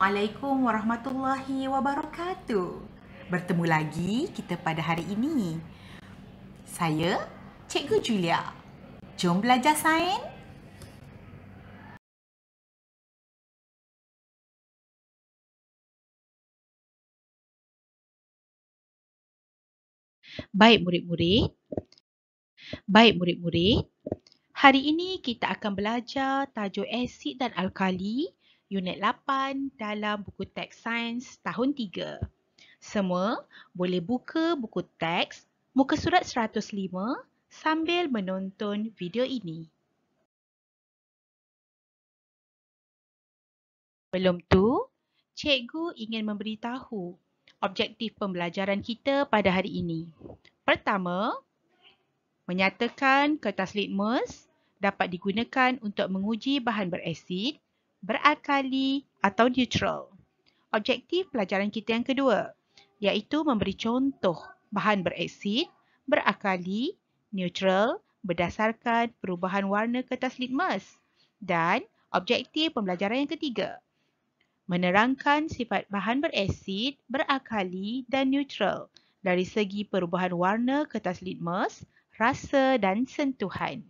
Assalamualaikum warahmatullahi wabarakatuh. Bertemu lagi kita pada hari ini. Saya Cikgu Julia. Jom belajar sains. Baik murid-murid, hari ini kita akan belajar tajuk asid dan alkali unit 8 dalam buku teks sains tahun 3. Semua boleh buka buku teks muka surat 105 sambil menonton video ini. Sebelum tu, cikgu ingin memberitahu objektif pembelajaran kita pada hari ini. Pertama, menyatakan kertas litmus dapat digunakan untuk menguji bahan berasid, beralkali atau neutral. Objektif pelajaran kita yang kedua, iaitu memberi contoh bahan berasid, beralkali, neutral berdasarkan perubahan warna kertas litmus. Dan objektif pembelajaran yang ketiga, menerangkan sifat bahan berasid, beralkali dan neutral dari segi perubahan warna kertas litmus, rasa dan sentuhan.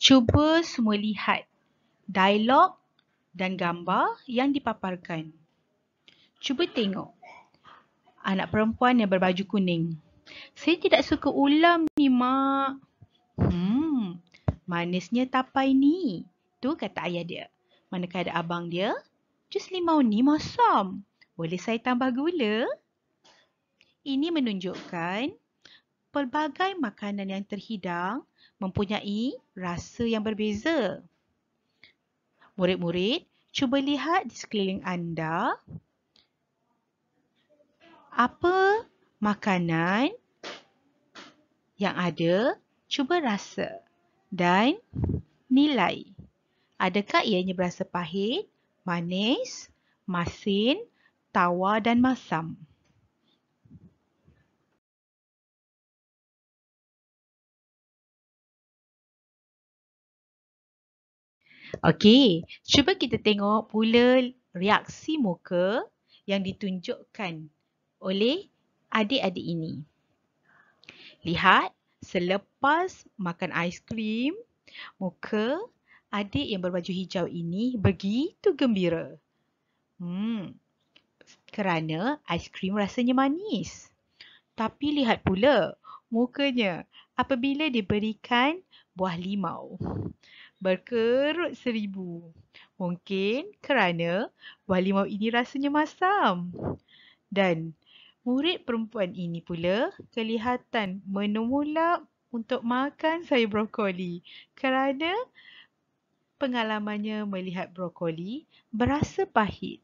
Cuba semua lihat dialog dan gambar yang dipaparkan. Cuba tengok anak perempuan yang berbaju kuning. Saya tidak suka ulam ni, Mak. Manisnya tapai ni. Tu kata ayah dia. Manakala abang dia, jus limau ni masam. Boleh saya tambah gula? Ini menunjukkan pelbagai makanan yang terhidang mempunyai rasa yang berbeza. Murid-murid, cuba lihat di sekeliling anda. Apa makanan yang ada, cuba rasa dan nilai. Adakah ianya berasa pahit, manis, masin, tawar dan masam? Okey, cuba kita tengok pula reaksi muka yang ditunjukkan oleh adik-adik ini. Lihat, selepas makan aiskrim, muka adik yang berbaju hijau ini begitu gembira. Kerana aiskrim rasanya manis. Tapi lihat pula mukanya apabila diberikan buah limau. Berkerut seribu. Mungkin kerana buah limau ini rasanya masam. Dan murid perempuan ini pula kelihatan menolak untuk makan sayur brokoli kerana pengalamannya melihat brokoli berasa pahit.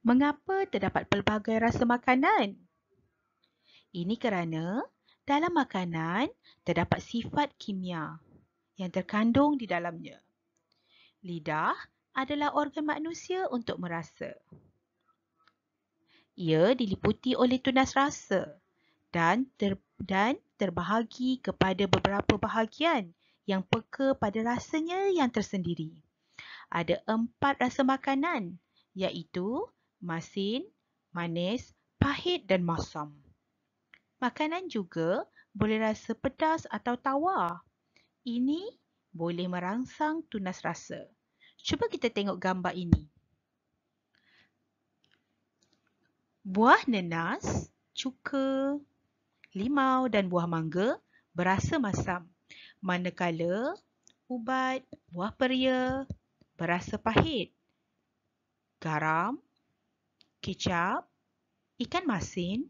Mengapa terdapat pelbagai rasa makanan? Ini kerana dalam makanan terdapat sifat kimia yang terkandung di dalamnya. Lidah adalah organ manusia untuk merasa. Ia diliputi oleh tunas rasa dan terbahagi kepada beberapa bahagian yang peka pada rasanya yang tersendiri. Ada 4 rasa makanan, iaitu masin, manis, pahit dan masam. Makanan juga boleh rasa pedas atau tawar. Ini boleh merangsang tunas rasa. Cuba kita tengok gambar ini. Buah nenas, cuka, limau dan buah mangga berasa masam. Manakala ubat, buah peria berasa pahit. Garam, kecap, ikan masin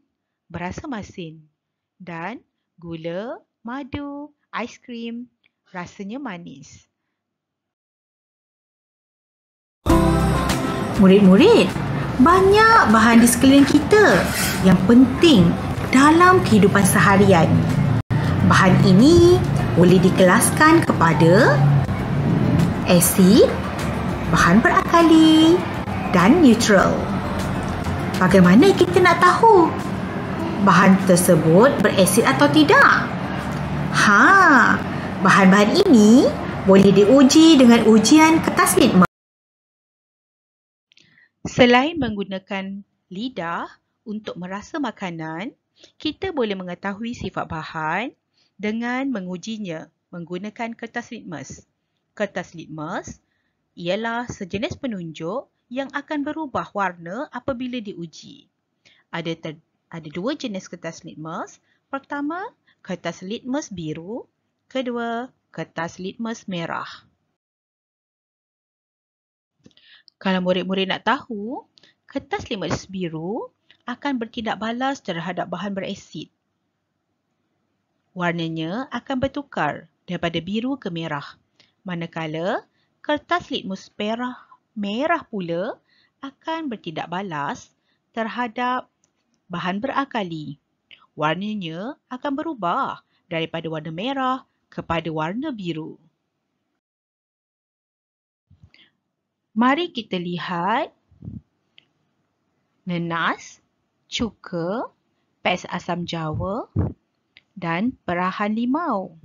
berasa masin. Dan gula, madu, aiskrim rasanya manis. Murid-murid, banyak bahan di sekeliling kita yang penting dalam kehidupan seharian. Bahan ini boleh dikelaskan kepada asid, bahan beralkali, dan neutral. Bagaimana kita nak tahu bahan tersebut berasid atau tidak? Bahan-bahan ini boleh diuji dengan ujian kertas litmus. Selain menggunakan lidah untuk merasa makanan, kita boleh mengetahui sifat bahan dengan mengujinya menggunakan kertas litmus. Kertas litmus ialah sejenis penunjuk yang akan berubah warna apabila diuji. Ada dua jenis kertas litmus. Pertama, kertas litmus biru. Kedua, kertas litmus merah. Kalau murid-murid nak tahu, kertas litmus biru akan bertindak balas terhadap bahan berasid. Warnanya akan bertukar daripada biru ke merah. Manakala kertas litmus merah pula akan bertindak balas terhadap bahan berakali. Warnanya akan berubah daripada warna merah kepada warna biru. Mari kita lihat nenas, cuka, pes asam jawa dan perahan limau.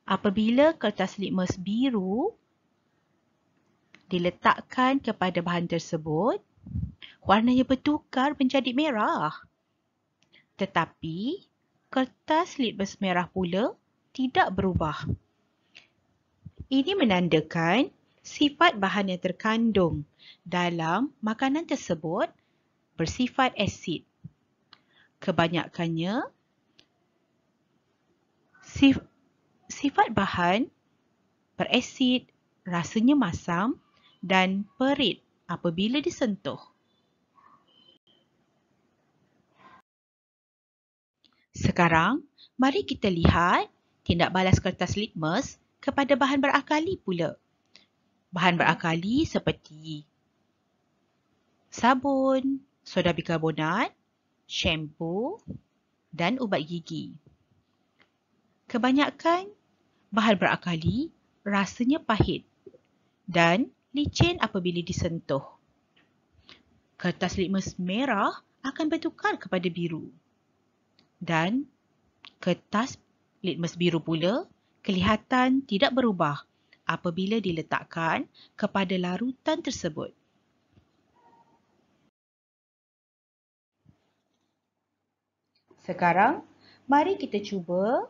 Apabila kertas litmus biru diletakkan kepada bahan tersebut, warnanya bertukar menjadi merah. Tetapi kertas litmus merah pula tidak berubah. Ini menandakan sifat bahan yang terkandung dalam makanan tersebut bersifat asid. Kebanyakannya, sifat bahan berasid, rasanya masam dan perit apabila disentuh. Sekarang, mari kita lihat tindak balas kertas litmus kepada bahan berakali pula. Bahan berakali seperti sabun, soda bikarbonat, shampoo dan ubat gigi. Kebanyakan bahan berakali rasanya pahit dan licin apabila disentuh. Kertas litmus merah akan bertukar kepada biru. Dan kertas litmus biru pula kelihatan tidak berubah apabila diletakkan kepada larutan tersebut. Sekarang, mari kita cuba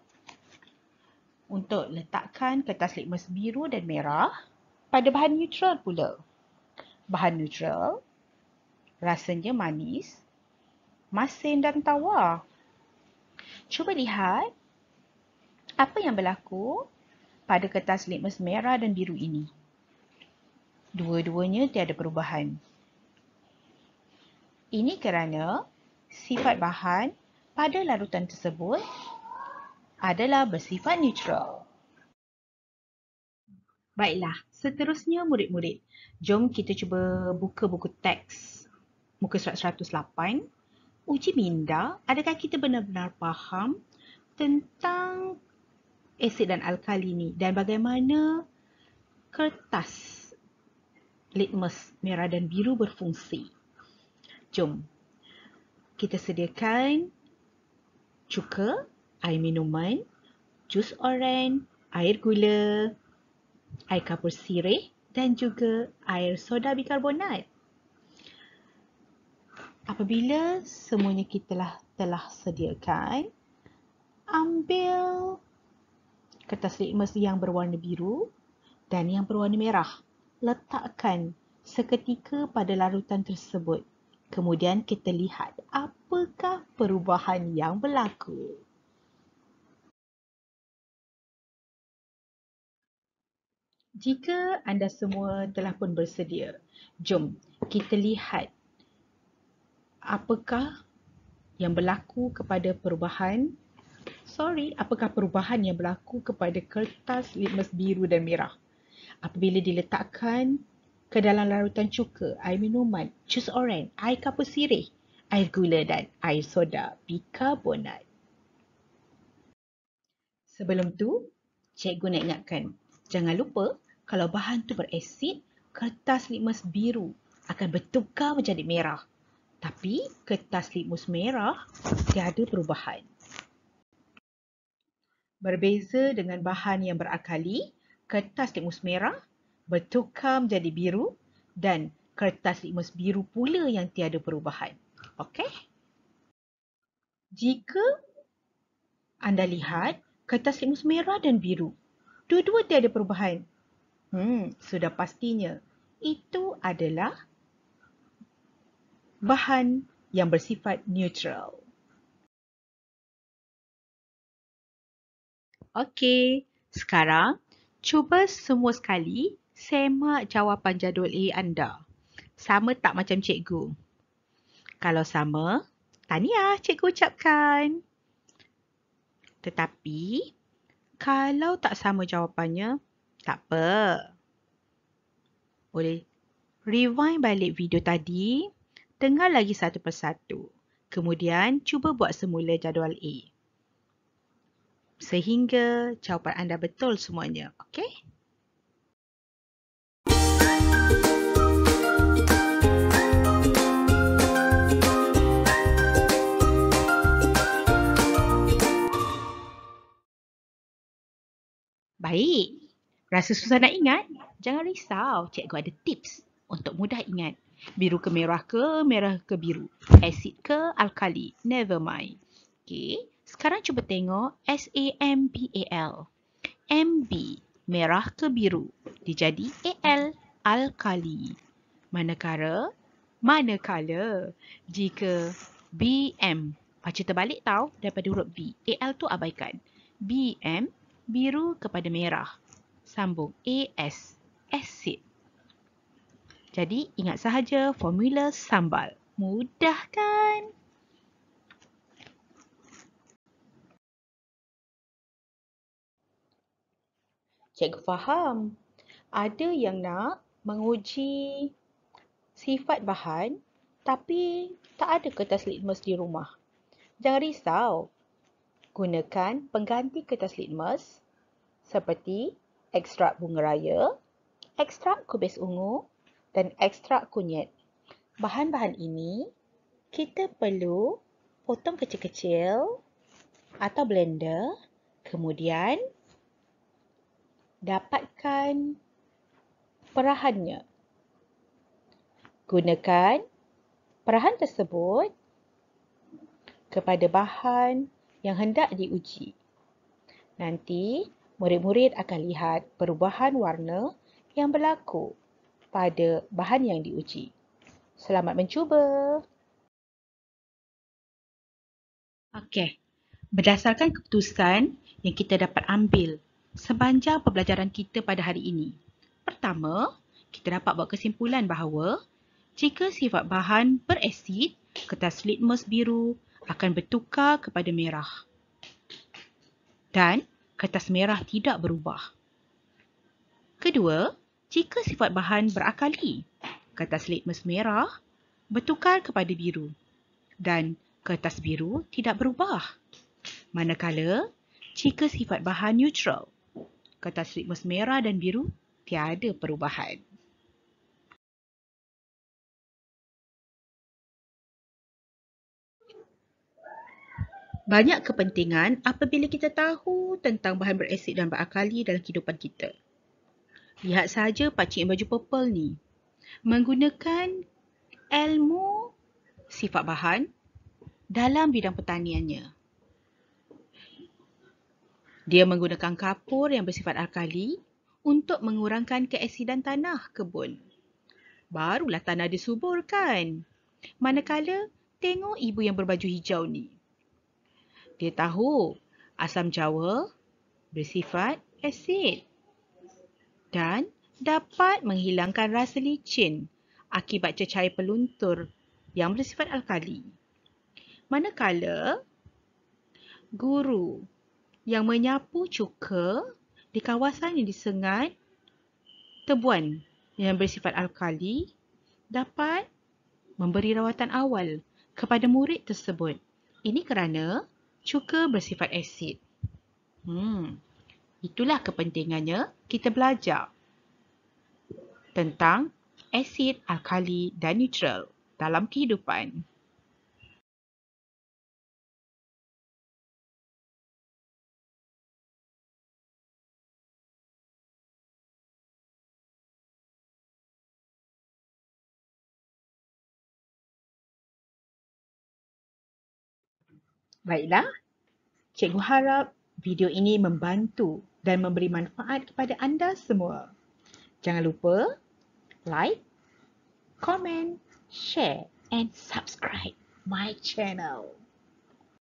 untuk letakkan kertas litmus biru dan merah pada bahan neutral pula. Bahan neutral rasanya manis, masin dan tawar. Cuba lihat apa yang berlaku pada kertas litmus merah dan biru ini. Dua-duanya tiada perubahan. Ini kerana sifat bahan pada larutan tersebut adalah bersifat neutral. Baiklah, seterusnya murid-murid. Jom kita cuba buka buku teks muka surat 108. Uji minda, adakah kita benar-benar faham tentang asid dan alkali ni dan bagaimana kertas litmus merah dan biru berfungsi? Jom, kita sediakan cuka, air minuman, jus oren, air gula, air kapur sirih dan juga air soda bikarbonat. Apabila semuanya kita telah sediakan, ambil kertas litmus yang berwarna biru dan yang berwarna merah. Letakkan seketika pada larutan tersebut. Kemudian kita lihat apakah perubahan yang berlaku. Jika anda semua telah pun bersedia, jom kita lihat apakah yang berlaku kepada apakah perubahan yang berlaku kepada kertas litmus biru dan merah apabila diletakkan ke dalam larutan cuka, air minuman, jus oren, air kapur sirih, air gula dan air soda bikarbonat. Sebelum tu, cikgu nak ingatkan, jangan lupa kalau bahan tu berasid, kertas litmus biru akan bertukar menjadi merah. Tapi kertas litmus merah tiada perubahan. Berbeza dengan bahan yang berakali, kertas litmus merah bertukar menjadi biru dan kertas litmus biru pula yang tiada perubahan. Okey? Jika anda lihat kertas litmus merah dan biru, dua-dua tiada perubahan. Sudah pastinya itu adalah bahan yang bersifat neutral. Okey, sekarang cuba semua sekali semak jawapan jadual A anda. Sama tak macam cikgu? Kalau sama, tahniah cikgu ucapkan. Tetapi, kalau tak sama jawapannya, tak apa. Boleh rewind balik video tadi, dengar lagi satu persatu. Kemudian, cuba buat semula jadual A. Sehingga jawapan anda betul semuanya. Okey? Baik. Rasa susah nak ingat? Jangan risau. Cikgu ada tips untuk mudah ingat. Biru ke merah ke biru. Asid ke alkali. Never mind. Okey. Sekarang cuba tengok SAMBAL. MB. Merah ke biru. Dia jadi AL. Alkali. Manakala jika BM. Baca terbalik tau daripada huruf B. AL tu abaikan. BM. Biru kepada merah. Sambung AS. Acid. Jadi ingat sahaja formula sambal. Mudah kan? Cikgu faham. Ada yang nak menguji sifat bahan tapi tak ada kertas litmus di rumah. Jangan risau. Gunakan pengganti kertas litmus seperti ekstrak bunga raya, ekstrak kubis ungu dan ekstrak kunyit. Bahan-bahan ini kita perlu potong kecil-kecil atau blender, kemudian dapatkan perahannya. Gunakan perahan tersebut kepada bahan yang hendak diuji. Nanti, murid-murid akan lihat perubahan warna yang berlaku pada bahan yang diuji. Selamat mencuba. Okey, berdasarkan keputusan yang kita dapat ambil sepanjang pembelajaran kita pada hari ini. Pertama, kita dapat buat kesimpulan bahawa jika sifat bahan berasid, kertas litmus biru akan bertukar kepada merah. Dan kertas merah tidak berubah. Kedua, jika sifat bahan berakali, kertas litmus merah bertukar kepada biru. Dan kertas biru tidak berubah. Manakala, jika sifat bahan neutral, kertas litmus merah dan biru tiada perubahan. Banyak kepentingan apabila kita tahu tentang bahan berasid dan berakali dalam kehidupan kita. Lihat saja pakcik yang baju purple ni. Menggunakan ilmu sifat bahan dalam bidang pertaniannya. Dia menggunakan kapur yang bersifat alkali untuk mengurangkan keasidan tanah kebun. Barulah tanah dia subur kan? Manakala tengok ibu yang berbaju hijau ni. Dia tahu asam jawa bersifat asid dan dapat menghilangkan rasa licin akibat cecair peluntur yang bersifat alkali. Manakala guru yang menyapu cuka di kawasan yang disengat tebuan yang bersifat alkali dapat memberi rawatan awal kepada murid tersebut. Ini kerana cuka bersifat asid. Itulah kepentingannya kita belajar. tentang asid, alkali dan neutral dalam kehidupan. Baiklah, cikgu harap video ini membantu dan memberi manfaat kepada anda semua. Jangan lupa like, comment, share and subscribe my channel.